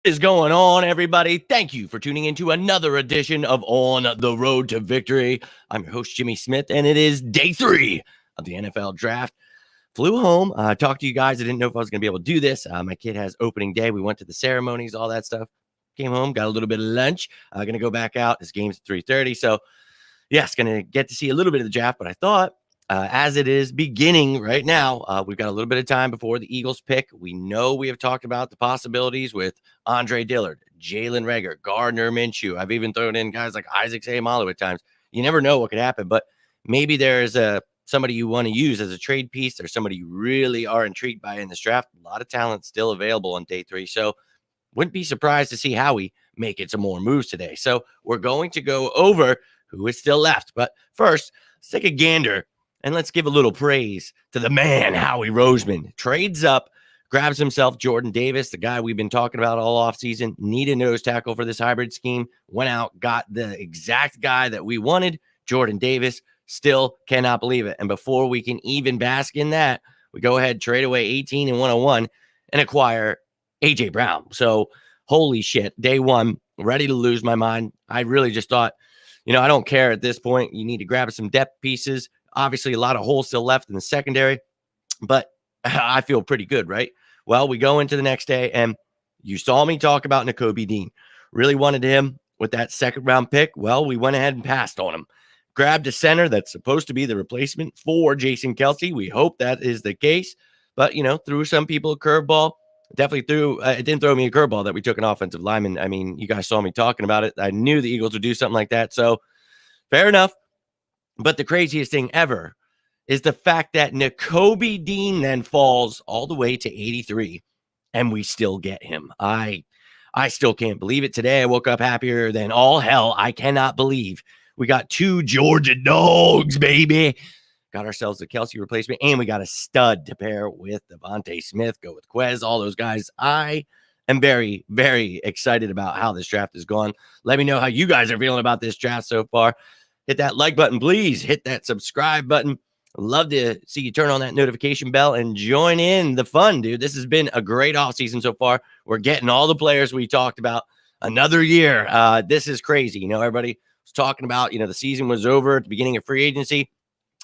Is going on, everybody? Thank you for tuning into another edition of On the Road to Victory. I'm your host, Jimmy Smith, and it is day 3 of the NFL draft. Flew home, talked to you guys. I didn't know if I was going to be able to do this. My kid has opening day. We went to the ceremonies, all that stuff. Came home, got a little bit of lunch. Going to go back out. This game's at 3:30. So, yes, going to get to see a little bit of the draft, but I thought as it is beginning right now, we've got a little bit of time before the Eagles pick. We know we have talked about the possibilities with Andre Dillard, Jalen Reagor, Gardner Minshew. I've even thrown in guys like Isaac Seumalo at times. You never know what could happen, but maybe there's somebody you want to use as a trade piece or somebody you really are intrigued by in this draft. A lot of talent still available on day 3. So wouldn't be surprised to see Howie make it some more moves today. So we're going to go over who is still left. But first, let's take a gander and let's give a little praise to the man, Howie Roseman. Trades up, grabs himself Jordan Davis, the guy we've been talking about all offseason. Need a nose tackle for this hybrid scheme. Went out, got the exact guy that we wanted, Jordan Davis. Still cannot believe it. And before we can even bask in that, we go ahead, trade away 18 and 101 and acquire A.J. Brown. So, holy shit, day 1, ready to lose my mind. I really just thought, I don't care at this point. You need to grab some depth pieces. Obviously, a lot of holes still left in the secondary, but I feel pretty good, right? Well, we go into the next day, and you saw me talk about Nakobe Dean. Really wanted him with that second-round pick. Well, we went ahead and passed on him. Grabbed a center that's supposed to be the replacement for Jason Kelce. We hope that is the case, but, threw some people a curveball. Definitely it didn't throw me a curveball that we took an offensive lineman. I mean, you guys saw me talking about it. I knew the Eagles would do something like that, so fair enough. But the craziest thing ever is the fact that Nakobe Dean then falls all the way to 83, and we still get him. I still can't believe it. Today, I woke up happier than all hell. I cannot believe we got 2 Georgia dogs, baby. Got ourselves a Kelce replacement, and we got a stud to pair with Devontae Smith. Go with Quez, all those guys. I am very, very excited about how this draft has gone. Let me know how you guys are feeling about this draft so far. Hit that like button, please. Hit that subscribe button. Love to see you turn on that notification bell and join in the fun, dude. This has been a great offseason so far. We're getting all the players we talked about. Another year. This is crazy. Everybody was talking about, the season was over at the beginning of free agency,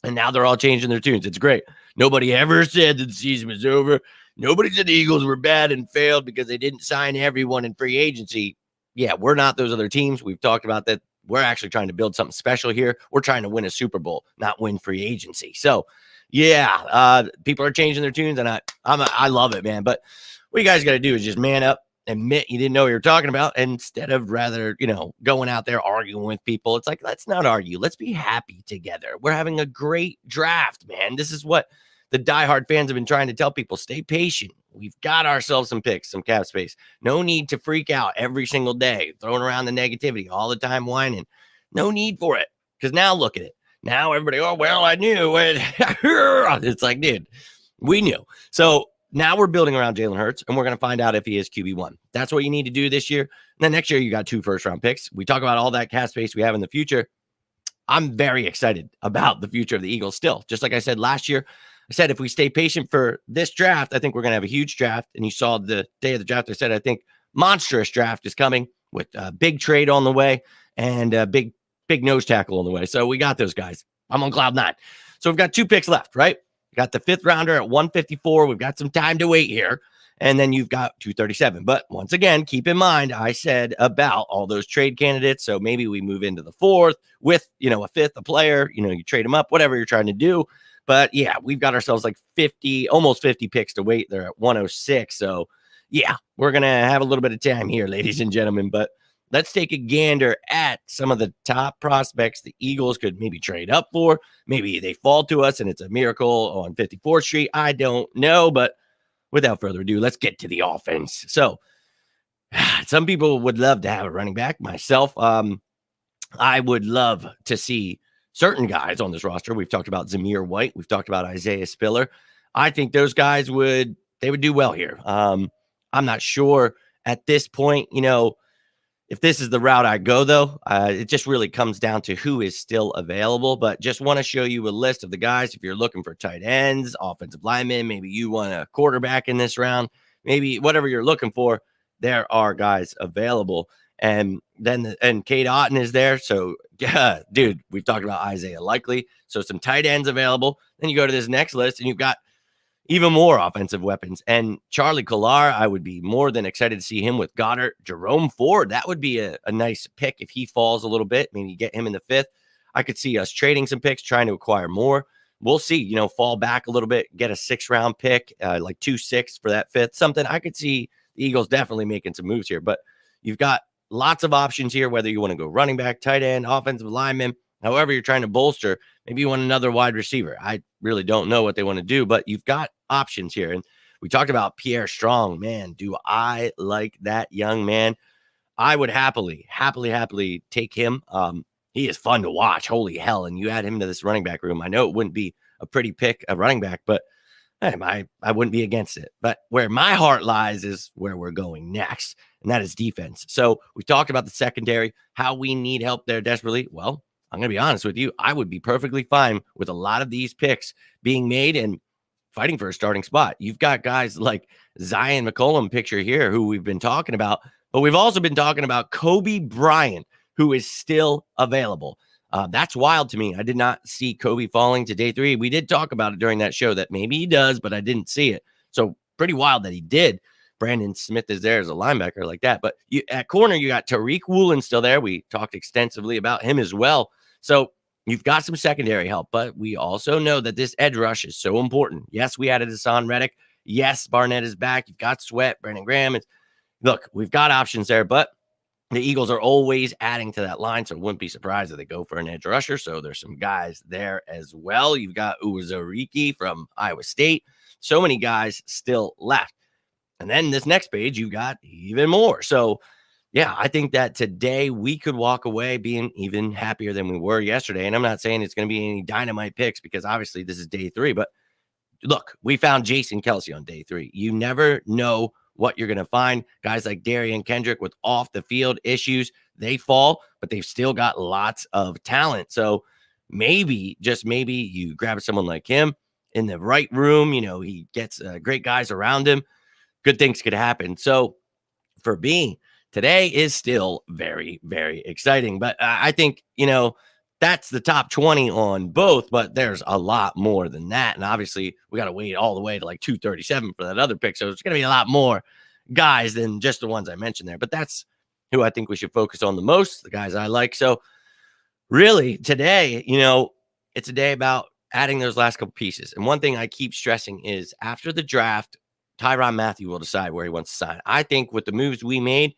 and now they're all changing their tunes. It's great. Nobody ever said that the season was over. Nobody said the Eagles were bad and failed because they didn't sign everyone in free agency. Yeah, we're not those other teams. We've talked about that. We're actually trying to build something special here. We're trying to win a Super Bowl, not win free agency. So, yeah, people are changing their tunes, and I love it, man. But what you guys got to do is just man up, admit you didn't know what you were talking about, instead of rather, going out there arguing with people. It's like, let's not argue. Let's be happy together. We're having a great draft, man. This is what the diehard fans have been trying to tell people. Stay patient. We've got ourselves some picks, some cap space. No need to freak out every single day, throwing around the negativity all the time, whining. No need for it. Because now look at it. Now everybody, oh, well, I knew it. It's like, dude, we knew. So now we're building around Jalen Hurts, and we're going to find out if he is QB1. That's what you need to do this year. And then next year, you got 2 first-round picks. We talk about all that cap space we have in the future. I'm very excited about the future of the Eagles still. Just like I said last year, I said if we stay patient for this draft, I think we're going to have a huge draft. And you saw the day of the draft, I said I think monstrous draft is coming with a big trade on the way and a big nose tackle on the way. So we got those guys. I'm on cloud 9. So we've got 2 picks left, right? We got the 5th rounder at 154. We've got some time to wait here. And then you've got 237. But once again, keep in mind, I said about all those trade candidates. So maybe we move into the 4th with, a 5th, a player, you trade them up, whatever you're trying to do. But yeah, we've got ourselves like 50, almost 50 picks to wait. They're at 106. So yeah, we're going to have a little bit of time here, ladies and gentlemen. But let's take a gander at some of the top prospects the Eagles could maybe trade up for. Maybe they fall to us and it's a miracle on 54th Street. I don't know. But without further ado, let's get to the offense. So some people would love to have a running back. Myself, I would love to see certain guys on this roster. We've talked about Zamir White. We've talked about Isaiah Spiller. I think those guys would do well here. I'm not sure at this point, if this is the route I go, though. It just really comes down to who is still available. But just want to show you a list of the guys. If you're looking for tight ends, offensive linemen, maybe you want a quarterback in this round, maybe whatever you're looking for, there are guys available. And then Cade Otton is there. So, yeah, dude, we've talked about Isaiah Likely. So some tight ends available. Then you go to this next list and you've got even more offensive weapons. And Charlie Kolar, I would be more than excited to see him with Goddard. Jerome Ford, that would be a nice pick if he falls a little bit. Maybe get him in the 5th. I could see us trading some picks, trying to acquire more. We'll see, fall back a little bit, get a 6th-round pick, like 2-6 for that 5th. Something I could see the Eagles definitely making some moves here. But you've got lots of options here, whether you want to go running back, tight end, offensive lineman, however you're trying to bolster. Maybe you want another wide receiver. I really don't know what they want to do, but you've got options here. And we talked about Pierre Strong. Man, do I like that young man. I would happily take him. He is fun to watch. Holy hell. And you add him to this running back room. I know it wouldn't be a pretty pick of running back, but I wouldn't be against it. But where my heart lies is where we're going next, and that is defense. So we talked about the secondary, how we need help there desperately. Well, I'm going to be honest with you. I would be perfectly fine with a lot of these picks being made and fighting for a starting spot. You've got guys like Zion McCollum picture here who we've been talking about, but we've also been talking about Kobe Bryant, who is still available. That's wild to me. I did not see Kobe falling to day 3. We did talk about it during that show that maybe he does, but I didn't see it. So pretty wild that he did. Brandon Smith is there as a linebacker like that. But at corner, you got Tariq Woolen still there. We talked extensively about him as well. So you've got some secondary help, but we also know that this edge rush is so important. Yes, we added Hassan Reddick. Yes, Barnett is back. You've got Sweat, Brandon Graham. Look, we've got options there, but the Eagles are always adding to that line, so wouldn't be surprised if they go for an edge rusher. So there's some guys there as well. You've got Uwazurike from Iowa State. So many guys still left. And then this next page, you got even more. So, yeah, I think that today we could walk away being even happier than we were yesterday. And I'm not saying it's going to be any dynamite picks because obviously this is day 3. But look, we found Jason Kelce on day 3. You never know what you're going to find. Guys like Darian Kendrick with off the field issues, they fall, but they've still got lots of talent. So maybe, just maybe, you grab someone like him in the right room. He gets great guys around him. Good things could happen. So for me, today is still very, very exciting. But I think, that's the top 20 on both, but there's a lot more than that. And obviously, we got to wait all the way to like 237 for that other pick. So it's going to be a lot more guys than just the ones I mentioned there. But that's who I think we should focus on the most, the guys I like. So really, today, it's a day about adding those last couple pieces. And one thing I keep stressing is after the draft, Tyrann Mathieu will decide where he wants to sign. I think with the moves we made,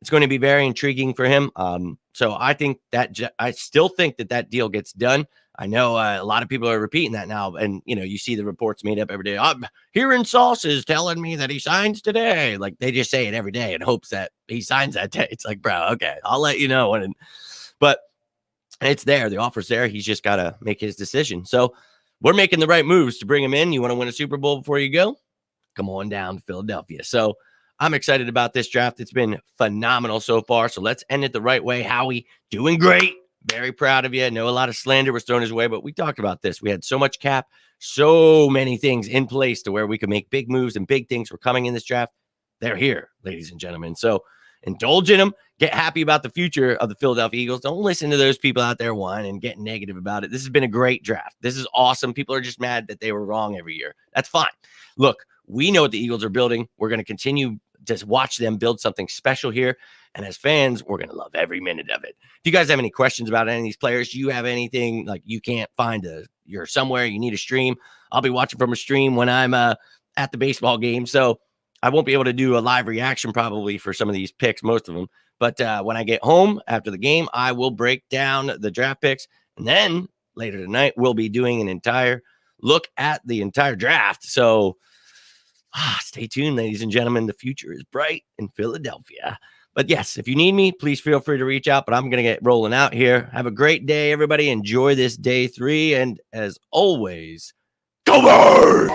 it's going to be very intriguing for him. So I think that I still think that deal gets done. I know a lot of people are repeating that now, and you see the reports made up every day. I'm hearing sources telling me that he signs today. Like they just say it every day in hopes that he signs that day. It's like, bro, okay, I'll let you know when. But it's there. The offer's there. He's just got to make his decision. So we're making the right moves to bring him in. You want to win a Super Bowl before you go? Come on down to Philadelphia. So I'm excited about this draft. It's been phenomenal so far. So let's end it the right way. Howie, doing great. Very proud of you. I know a lot of slander was thrown his way, but we talked about this. We had so much cap, so many things in place to where we could make big moves and big things were coming in this draft. They're here, ladies and gentlemen. So indulge in them. Get happy about the future of the Philadelphia Eagles. Don't listen to those people out there whining and getting negative about it. This has been a great draft. This is awesome. People are just mad that they were wrong every year. That's fine. Look, we know what the Eagles are building. We're going to continue to watch them build something special here. And as fans, we're going to love every minute of it. If you guys have any questions about any of these players, do you have anything like you can't find you're somewhere, you need a stream? I'll be watching from a stream when I'm at the baseball game. So I won't be able to do a live reaction probably for some of these picks, most of them. But when I get home after the game, I will break down the draft picks. And then later tonight, we'll be doing an entire look at the entire draft. So stay tuned, ladies and gentlemen. The future is bright in Philadelphia. But yes, if you need me, please feel free to reach out. But I'm going to get rolling out here. Have a great day, everybody. Enjoy this day 3. And as always, go Birds!